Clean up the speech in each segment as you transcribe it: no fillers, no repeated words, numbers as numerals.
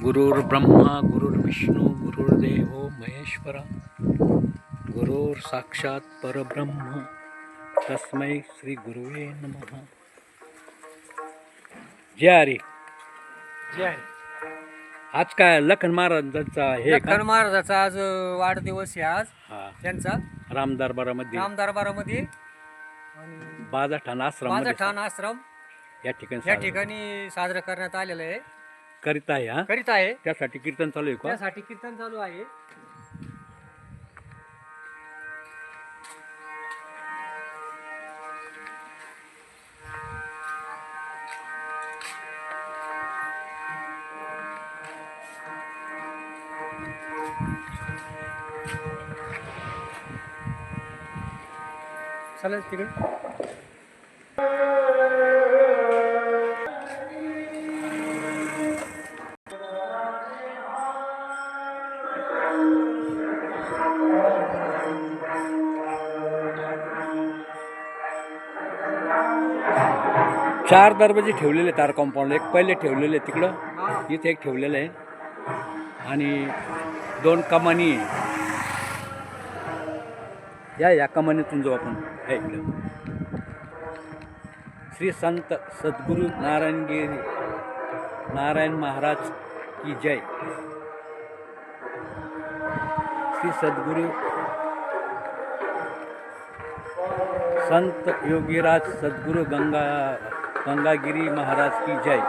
गुरुर्ब्रह्मा गुरुर्विष्णू गुरुर्देव महेश्वरा गुरुर साक्षात परब्रह्म तस्मै श्री गुरुवे नमः. जय हरी. जय हरी. आज काय लखन महाराजांचा हे लखन महाराजाचा आज वाढदिवस आहे. आज हा त्यांचा राम दरबारामध्ये बाजाठाण आश्रम या ठिकाणी साजरा करण्यात आलेला आहे. करीत आहे. त्यासाठी कीर्तन चालू आहे का? त्यासाठी कीर्तन चालू आहे. चालेल तिकडे. चार दरवाजे ठेवलेले तार कंपाऊंड. एक पहिले ठेवलेले तिकडं, इथे एक ठेवलेलं आहे आणि दोन कमानी आहे. या कमानीतून जाऊ आपण. इकडं श्री संत सद्गुरु नारायण महाराज की जय. श्री सद्गुरु संत योगीराज सद्गुरु गंगागिरी महाराज की जय.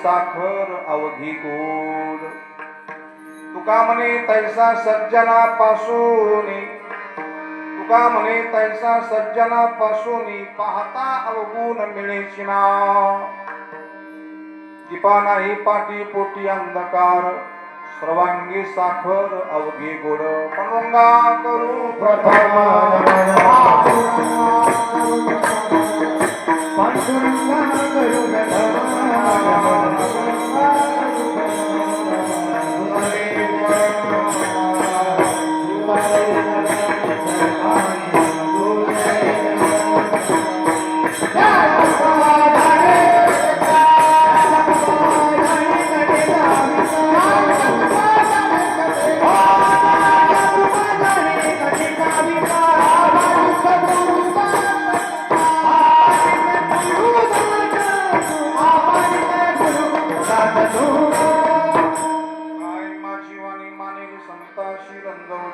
साखर अवघी गोड तुका म्हणे तैसा सज्जनापासून तुका म्हणे तैसा सज्जनापासून पाहता अवगुण मिळेची ना दीपा नाही पाटी पोटी अंधकार सर्वांगी साखर अवघी गोड पणंगा करू प्रथम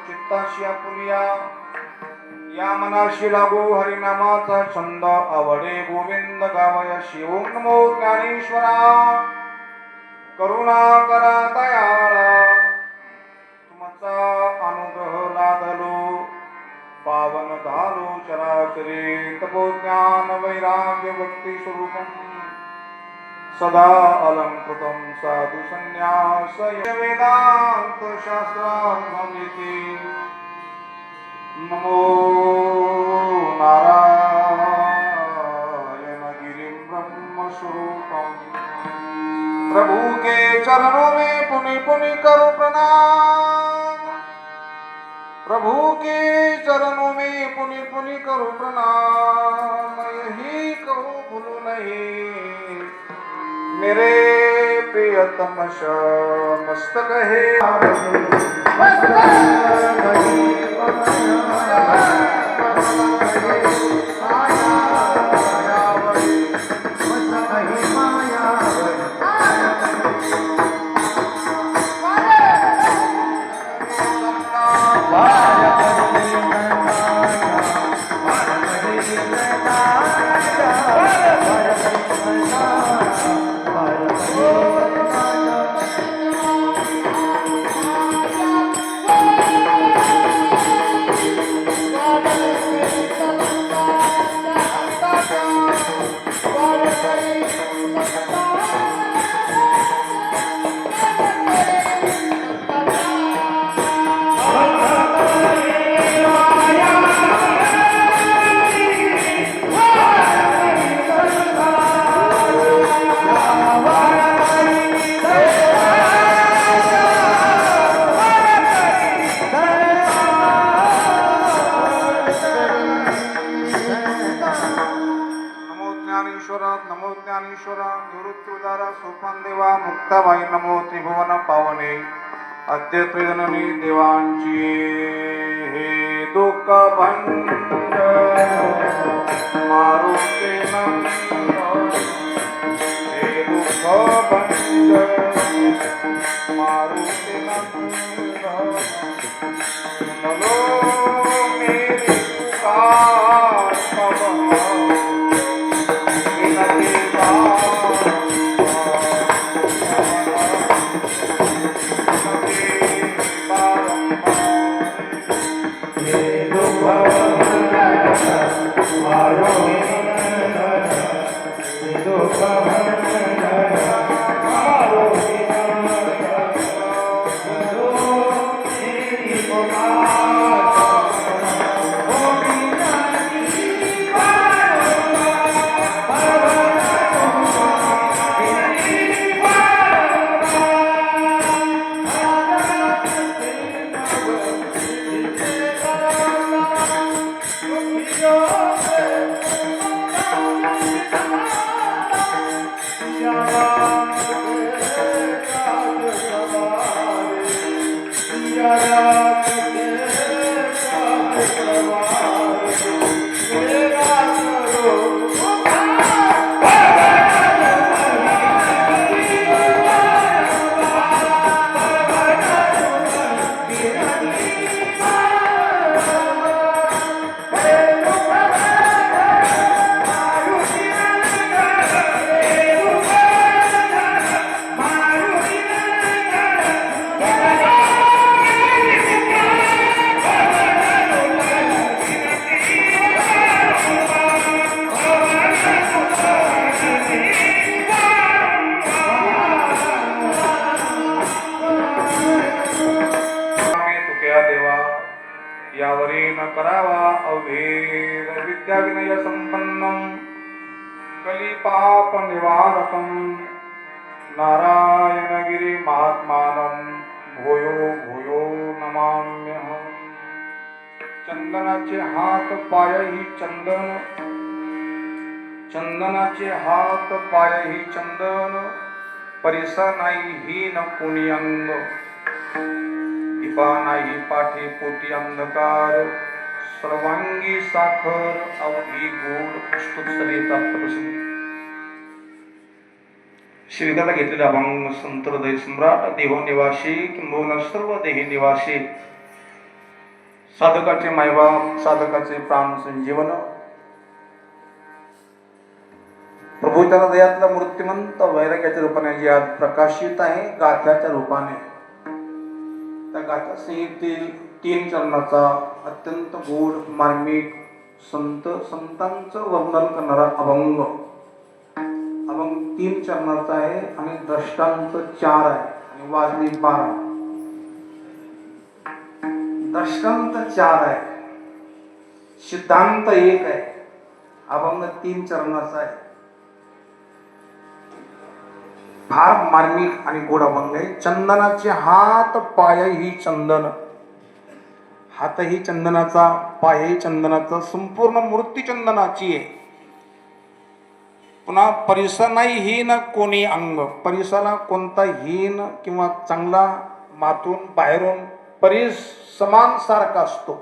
चित्ताशी आपुलिया या मनाशी लागू हरिनामाचा छंद आवडे गोविंद गावयाशी ओम नमो ज्ञानेश्वरा करुणा करा दयाळा तुमचा अनुग्रह लादलो पावन झालो चराचरे तपोज्ञान वैराग्य भक्ती स्वरूपम सदा अलंकृतं साधु संन्यास वेदांत शास्त्रार्थमिति नमो नारायण गिरिं ब्रह्म स्वरूपम प्रभु के चरणों में पुनि पुनि करो प्रणाम प्रभु के चरणों में पुनि पुनि करो प्रणाम यही कहो भूलो नहीं मेरे प्रियतम मस्तक है ज्ञानेश्वर निवृत्ती उदार सोपान देवा मुक्ताबाई नमो त्रिभुवन पावने अद्यत्वे जननी देवांची हे दुःख भंग मारुते नंद हे दुःख भंग मारुते नंद नलो मेरी पुकार यावरी न करावा अवधेर विद्या विनय संपन्नम कली पाप निवारकम नारायणगिरी महात्मानं भूयो भूयो नमाम्यहम् चंदनाचे हात पाय ही चंदन चंदनाचे हात पाय ही चंदन परिसा नाही ही न कोणी अंग दीपा नाही पाठी पोटी अंधकार सर्वांगी साखर अवघी गोड स्तुत्सरिता प्रसंग शिविकाला घेतलेला अभंग संत हृदय सम्राट देहो निवासी किंबहुना सर्व देही निवासी साधकाचे मायबाप साधकाचे प्राण संजीवन प्रभूच्या हृदयातला मूर्तिमंत वैराग्याच्या रूपाने जी आज प्रकाशित आहे गाथ्याच्या रूपाने त्या गाथा संहितेतील 3 चरणाचा अत्यंत गोड मार्मिक संतांचं वर्णन करणारा अभंग 3 चरणाचा आहे आणि दृष्टांत 4 आहे आणि वाजली 12 दृष्टांत 4 आहे सिद्धांत 1 आहे अभंग 3 चरणाचा आहे फार मार्मिक आणि गोड अभंग आहे चंदनाचे हात पाय ही चंदन हातही चंदनाचा पायही चंदनाचा संपूर्ण मूर्ती चंदनाची आहे पुन्हा परिसा नाही हीन कोणी अंग परिसाला कोणता हीन किंवा चांगला मातून बाहेरून परिस समान सारखा असतो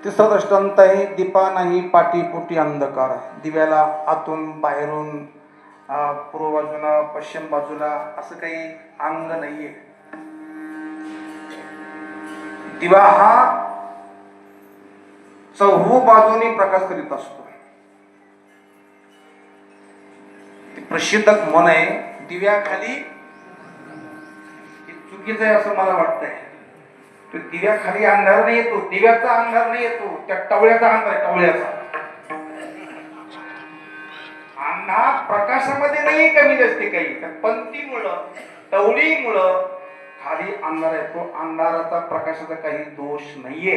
तिसरा दृष्टांत आहे दीपा नाही पाठी पोटी अंधकार दिव्याला आतून बाहेरून पूर्व बाजूला पश्चिम बाजूला असं काही अंग नाहीये दिवा हा चहू बाजूने प्रकाश करीत असतो प्रसिद्ध मन आहे दिव्याखाली चुकीचं आहे असं मला वाटतंय तो दिव्याखाली अंधार नाही येतो दिव्याचा अंधार नाही येतो त्या टवळ्याचा अंधार आहे टवळ्याचा अंधार प्रकाशामध्ये नाही कमी जास्ती काही त्या पंथीमुळं टवळीमुळं खाली अंधार आहे तो अंधाराचा प्रकाशाचा काही दोष नाहीये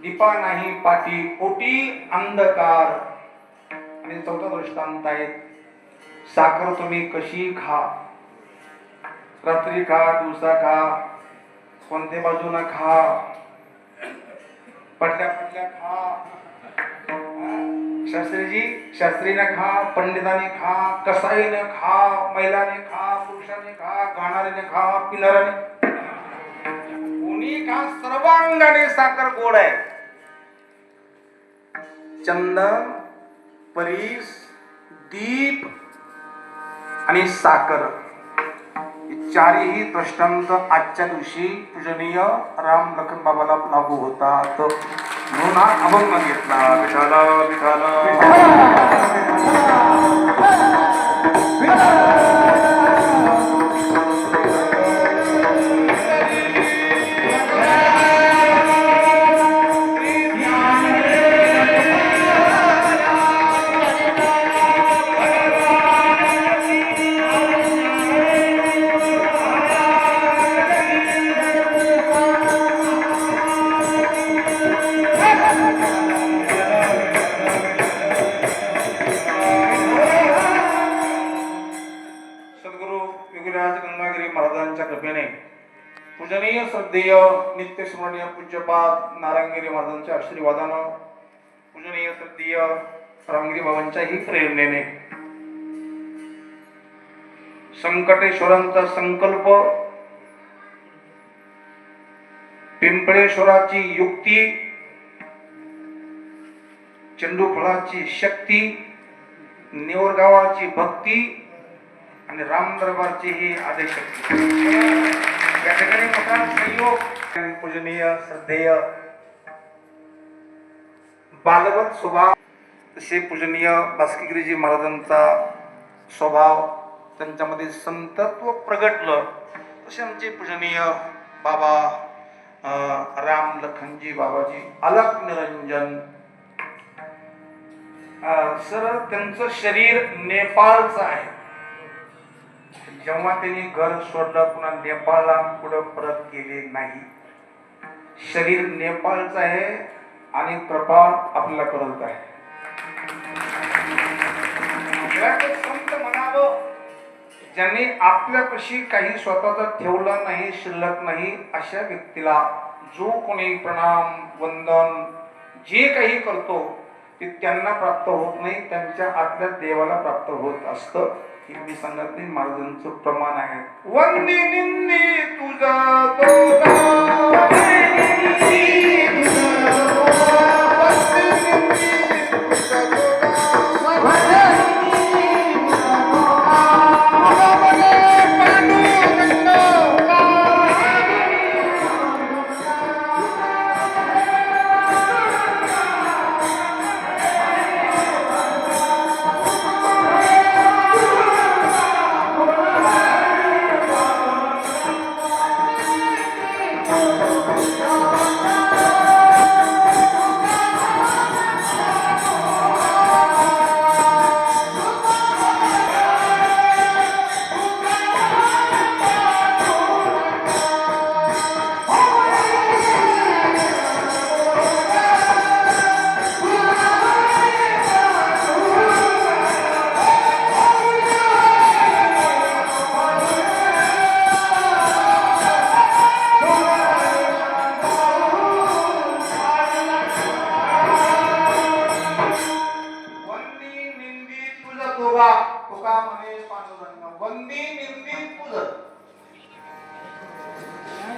दीपा नाही पाठी पोटी अंधकार आणि चौथा दृष्टांत आहे साखर तुम्ही कशी खा रात्री खा दिवसा खा कोणत्या बाजूला खा पडल्या पडल्या खा शास्त्रीजी, शास्त्रीने खा, पंडिताने खा, कसाईने खा, महिलाने खा, पुरुषाने खा, गाणाऱ्याने खा, पिणाऱ्याने कोणी खा, सर्वांगाने साखर गोड आहे. चंदन, परीस, दीप आणि साखर हे चारही दृष्टांत आजच्या दिवशी पूजनीय राम लखन बाबाला लागू होतात. म्हणून हा अभंग घेतला. विठाला विठाला पूजनीय श्रद्धेय नित्य स्मरणीय पूज्यपाद नारायणगिरी महाराजांच्या आशीर्वादानं, पूजनीय श्रद्धेय रामगिरी बाबांच्याही प्रेरणेने संकटेश्वरांचा संकल्प, पिंपळेश्वराची युक्ती, चंडूफळाची शक्ती, नेवरगावाची भक्ती आणि राम दरबारची ही आदिशक्ती या ठिकाणी मोठा संयोग. पूजनीय श्रद्धेय बालवत स्वभाव, तसे पूजनीय बास्कीगिरीजी महाराजांचा स्वभाव, त्यांच्यामध्ये संतत्व प्रगटलं, तसे आमचे पूजनीय बाबा राम लखनजी बाबाजी अलख निरंजन. सर त्यांचं शरीर नेपाळचं आहे. जेव्हा त्यांनी घर सोडलं पुन्हा नेपाळला पुढे परत गेले नाही. शरीर नेपाळचं आहे आणि कृपा आपल्याला करत आहे. संत म्हणावं, ज्यांनी आपल्यापाशी काही स्वतःच ठेवलं नाही, शिल्लक नाही, अशा व्यक्तीला जो कोणी प्रणाम वंदन जे काही करतो ते त्यांना प्राप्त होत नाही, त्यांच्या आतल्या देवाला प्राप्त होत असतं. हे मी सांगत नाही, महाराजांचं प्रमाण आहे. वंदी निंदी तुझा तोडा,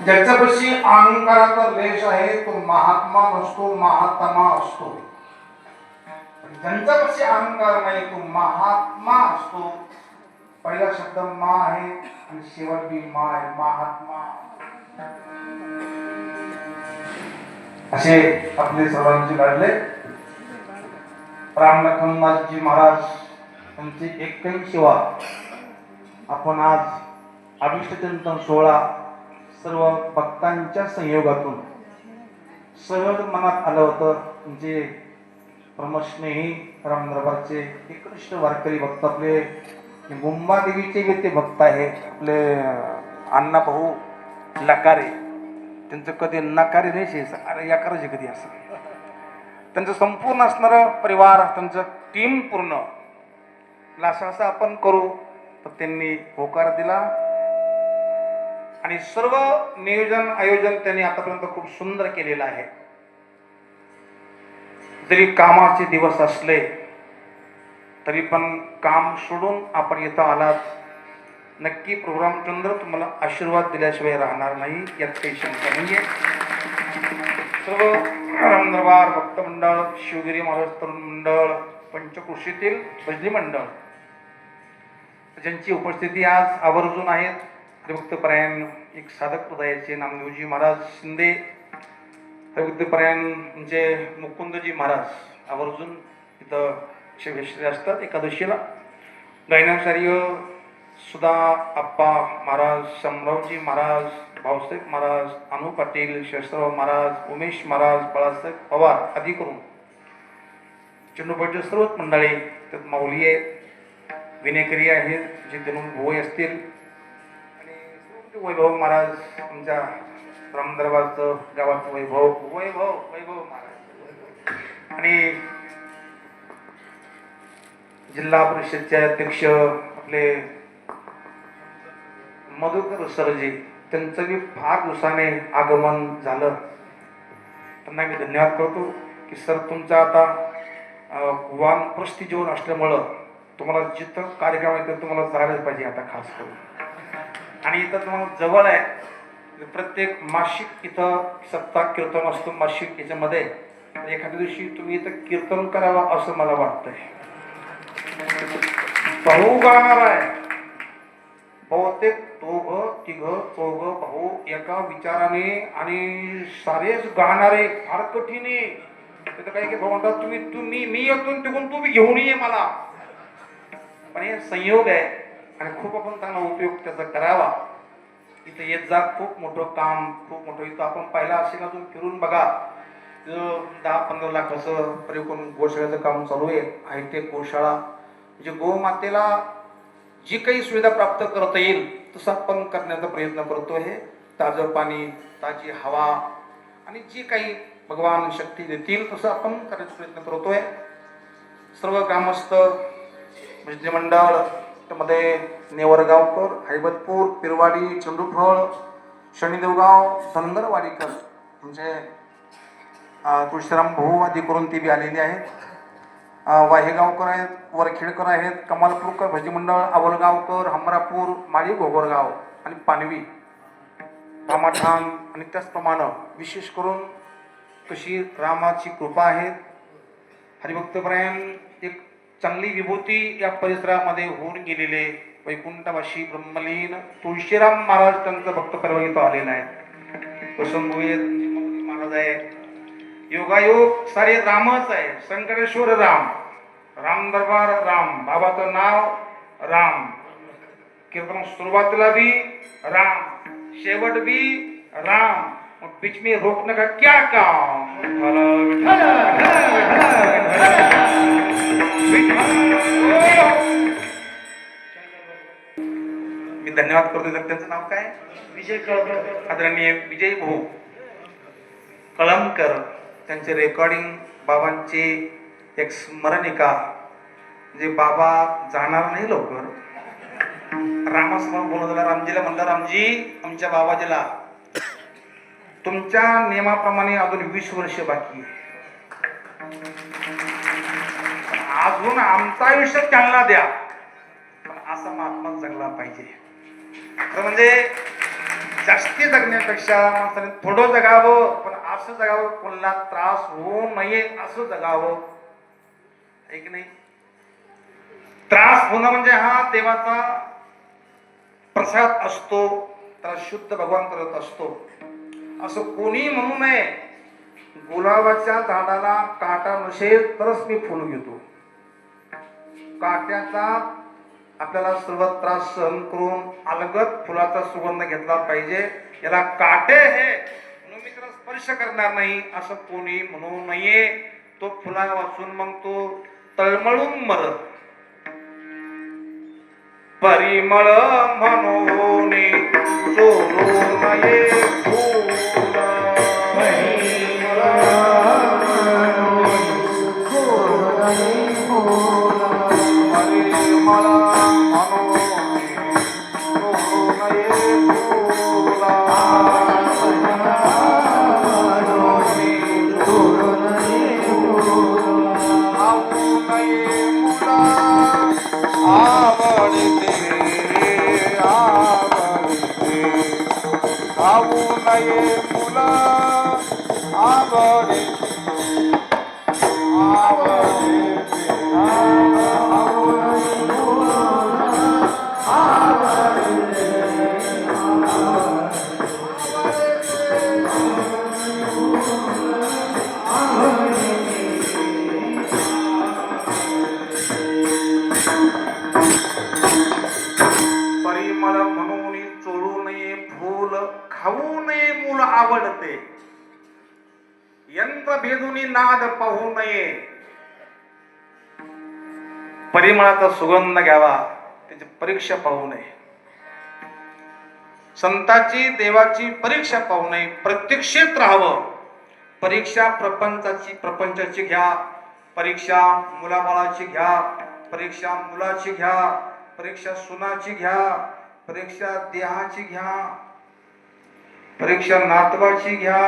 ज्याच्यापाशी अहंकाराचा लेश आहे तो महात्मा नसतो, महात्मा असतो. ज्यांच्यापाशी अहंकार नाही तो महात्मा असतो. पहिला शब्द मा आहे आणि शेवट बी मा आहे, महात्मा. असे आपले सर्वांचे घडले. राम लखनजी महाराज यांची 81वा आपण आज अभिष्टचिंतन सोहळा सर्व भक्तांच्या संयोगातून सहज मनात आलं होतं. म्हणजे प्रमस्नेही राम दरबारचे एकनिष्ठ वारकरी भक्त आपले मुंबादेवीचे ते भक्त आहे आपले अण्णा भाऊ लकारे. त्यांचं कधी नकारे नाही, अरे याकाराचे कधी असं त्यांचं संपूर्ण असणारं परिवार, त्यांचं टीम पूर्ण असं आपण करू तर त्यांनी होकार दिला. आणि सर्व नियोजन आयोजन त्यांनी आतापर्यंत खूप सुंदर केलेलं आहे. जरी कामाचे दिवस असले तरी पण काम सोडून आपण इथं आलात. नक्की प्रोग्राम चंद्र तुम्हाला आशीर्वाद दिल्याशिवाय राहणार नाही, यात काही शंका नाहीये. सर्व रामदरबार भक्त मंडळ, शिवगिरी महाराज तरुण मंडळ, पंचकृषीतील भजनी मंडळ ज्यांची उपस्थिती आज आवर्जून आहेत. हरिभक्तपरायण एक साधक हृदयाचे नामदेवजी महाराज शिंदे, हरिभक्तपरायण म्हणजे मुकुंदजी महाराज आवर्जून इथं शिवेश्वरी असतात. एकादशीला गायनाचार्य सुधा आप्पा महाराज, शामरावजी महाराज, भाऊसाहेब महाराज, अनु पाटील, शेषराव महाराज, उमेश महाराज, बाळासाहेब पवार आदी करून चंडूपाळच्या सर्वच मंडळी, त्यात माऊली आहेत, विनेकरी आहेत, जे दोन भोई असतील आणि वैभव महाराज, आमच्या रामदरबारचं गावाचं वैभव वैभव वैभव महाराज आणि जिल्हा परिषदचे अध्यक्ष आपले मधुकर सरजी, त्यांचं मी फार दिवसाने आगमन झालं. त्यांना मी धन्यवाद करतो की सर तुमचं आता वानप्रस्थी जीवन असल्यामुळं तुम्हाला जिथं कार्यक्रम आहे तर तुम्हाला जायलाच पाहिजे आता खास करून. आणि इथं तुम्हाला जवळ आहे, प्रत्येक मासिक इथं सप्ताह कीर्तन असतो मासिक. याच्यामध्ये एखाद्या दिवशी तुम्ही इथं कीर्तन करावं असं मला वाटतंय. भाऊ गाणार आहे, बहुतेक दोघं तिघं चौघं भाऊ एका विचाराने आणि सारेच गाणारे, फार कठीण आहे. तिथं काही काही भाऊ म्हणतात तुम्ही मी येतो तिकडून तुम्ही घेऊन ये मला, पण हे संयोग आहे आणि खूप आपण चांगला उपयोग त्याचा करावा. इथं येत जा, खूप मोठं काम, खूप मोठं. इथं आपण पाहिलं असेल, अजून फिरून बघा, 10-15 लाखाचं परिपूर्ण गोशाळेचं काम चालू आहे. हायटेक गोशाळा म्हणजे गोमातेला जी काही सुविधा प्राप्त करता येईल तसं आपण करण्याचा प्रयत्न करतो. हे ताजं पाणी, ताजी हवा आणि जी काही भगवान शक्ती देतील तसं आपण करण्याचा प्रयत्न करतोय. सर्व ग्रामस्थ भजनी मंडळ, त्यामध्ये नेवरगावकर, हैबतपूर, पिरवाडी, चंडूफळ, शनिदेवगाव, धनगरवाडीकर म्हणजे तुळशीराम भाऊ आदी करून ती बी आलेली आहेत. वाहेगावकर आहेत, वरखेडकर आहेत, कमालपूरकर भजनी मंडळ, आवलगावकर, हमरापूर, माळी, गोगरगाव आणि पानवी, रामाठाण. आणि त्याचप्रमाणे विशेष करून कशी रामाची कृपा आहे, हरिभक्तपरायण एक चांगली विभूती या परिसरामध्ये होऊन गेलेले वैकुंठवासी ब्रह्मलीन तुळशीराम महाराज त्यांचं भक्त परवागित आलेला आहे. वसंतभुये महाराज आहे. योगायोग सारे रामच आहे. संकटेश्वर राम, रामदरबार राम, बाबाचं नाव राम, कीर्तन सुरुवातीला भी राम, शेवट भी राम, और बीच में रोकने का क्या काम. मी धन्यवाद करतो. तर त्यांचं नाव काय? विजय कळमकर, आदरणीय विजय भाऊ कळमकर. त्यांचे रेकॉर्डिंग बाबांची एक स्मरणिका, म्हणजे बाबा जाणार नाही लवकर. रामासमोर बोलवला, रामजीला म्हणलं, रामजी आमच्या बाबाजीला तुमच्या नियमाप्रमाणे अजून 20 वर्ष बाकी आहे, अजून आमचं आयुष्य त्यांना द्या, पण असा महात्मा जगला पाहिजे. खरं म्हणजे जास्ती जगण्यापेक्षा माणसाने थोडं जगावं, पण असं जगावं कोणाला त्रास होऊ नये असं जगावं, आहे की नाही. त्रास होणं म्हणजे हा देवाचा प्रसाद असतो, त्याला शुद्ध भगवान करत असतो असं कोणी म्हणू नये. गुलाबाच्या झाडाला काटा नसेल तरच मी फुल घेतो. काट्याचा आपल्याला सर्व त्रास सहन करून अलगद फुलाचा सुगंध घेतला पाहिजे. याला काटे हे म्हणून मी त्याला स्पर्श करणार नाही असं कोणी म्हणू नये. तो फुला वाचून मग तो तळमळून मरत. परिमळ म्हणून चोरू नये फूल, परिमळ म्हणून चोरू नये फूल, परिमळ म्हणून परिमळ म्हणून चोळू नये फूल खाऊ नये मूल आवडते यंत्र भेदून नाद पाहू नये परिमळाचा सुगंध घ्यावा त्याची परीक्षा पाहू नये संताची देवाची परीक्षा पाहू नये प्रत्यक्षेत राहावं परीक्षा प्रपंचाची घ्या परीक्षा मुलाबाळाची घ्या परीक्षा मुलाची घ्या परीक्षा सुनाची घ्या परीक्षा देहाची घ्या परीक्षा नातवाची घ्या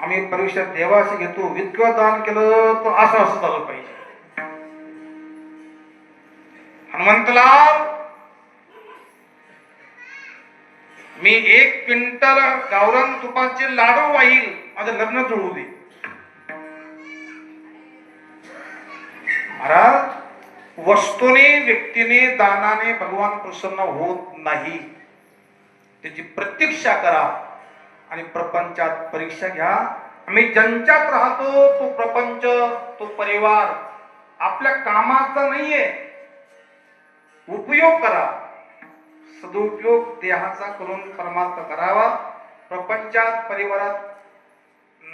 आम्ही परीक्षा देवाची घेतो इतकं दान केलं तर असं झालं पाहिजे हनुमंतलाल मी 1 क्विंटल गावरान तुपाचे लाडू वाईल माझं लग्न जुळू दे महाराज वस्तूने व्यक्तीने दानाने भगवान प्रसन्न होत नाही त्याची प्रतीक्षा करा आणि प्रपंचात परीक्षा घ्या आम्ही ज्यांच्यात राहतो तो प्रपंच तो परिवार आपल्या कामाचा नाहीये उपयोग करा सदुपयोग देहाचा करून परमार्थ करावा प्रपंचात परिवारात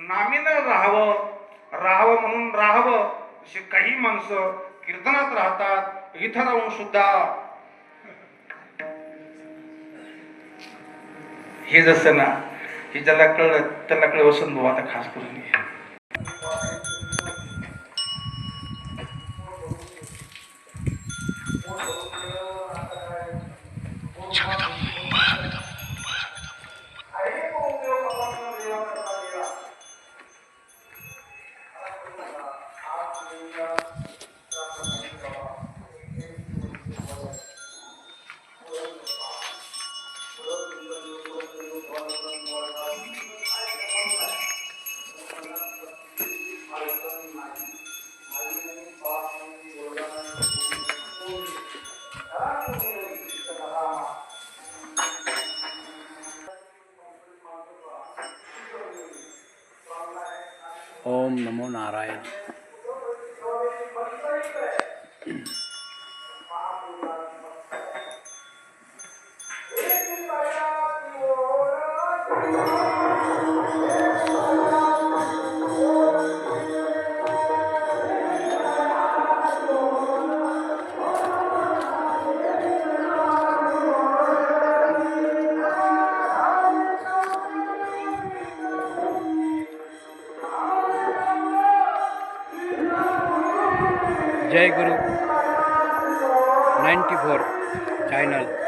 नामीनं राहावं म्हणून राहावं असे काही माणसं कीर्तनात राहतात इथं राहून सुद्धा हे जसं ना हे ज्याला कळलं त्याला कळलं वसंत भाऊ आता खास करून घे. ओम नमो नारायण. जय गुरु 94 चॅनल.